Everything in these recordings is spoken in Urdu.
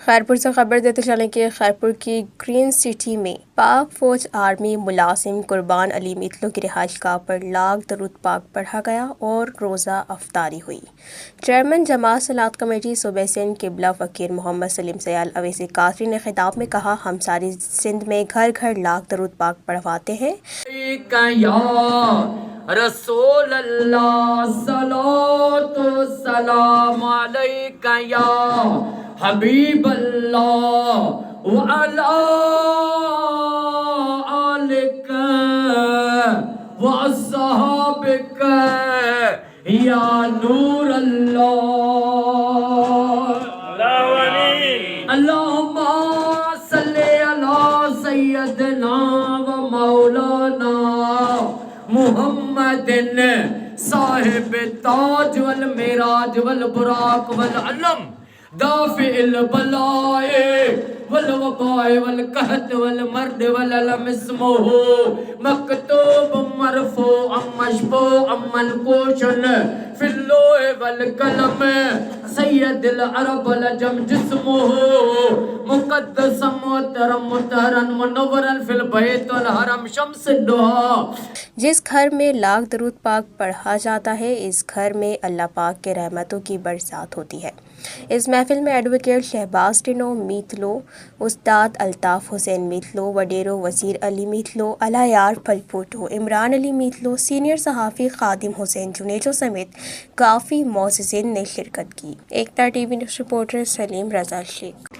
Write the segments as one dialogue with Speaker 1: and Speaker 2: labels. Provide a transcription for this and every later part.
Speaker 1: خیرپور سے خبر دیتے چلیں کہ خیرپور کی گرین سٹی میں پاک فوج آرمی ملازم قربان علی میتلو کی رہائش گاہ پر لاکھ درود پاک پڑھا گیا اور روزہ افطاری ہوئی۔ چیئرمین جماعت صلاۃ کمیٹی صوبہ سندھ قبلہ فقیر محمد سلیم سیال اویسی قادری نے خطاب میں کہا، ہم ساری سندھ میں گھر گھر لاکھ درود پاک پڑھواتے ہیں۔
Speaker 2: رسول اللہ صلوات و سلام علیکہ یا حبیب اللہ وعلا آلکہ واصحابکہ یا نور اللہ۔ اللہم صلی علی سیدنا و مولانا محمد صاحب تاج والمراج والبراق والعلم دافع البلاء والوباء والقحط والمرض والعلم اسمه مکتوب مرفوع مشفوع منقوش فی اللوح والقلم سید العرب العجم جسمه مقدس محترم مطہرا منورا فی البیت والحرم شمس الدہا۔
Speaker 1: جس گھر میں لاکھ درود پاک پڑھا جاتا ہے اس گھر میں اللہ پاک کے رحمتوں کی برسات ہوتی ہے۔ اس محفل میں ایڈوکیٹ شہباز ٹنو میتلو، استاد الطاف حسین میتلو، وڈیرو وزیر علی میتلو، الہیار پھلپوٹو، عمران علی میتلو، سینئر صحافی خادم حسین جنیجو سمیت کافی معززین نے شرکت کی۔ ایکتا T V news reporter Saleem Raza Sheikh.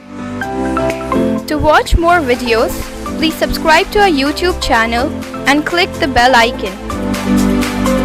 Speaker 3: To watch more videos, please subscribe to our YouTube channel and click the bell icon.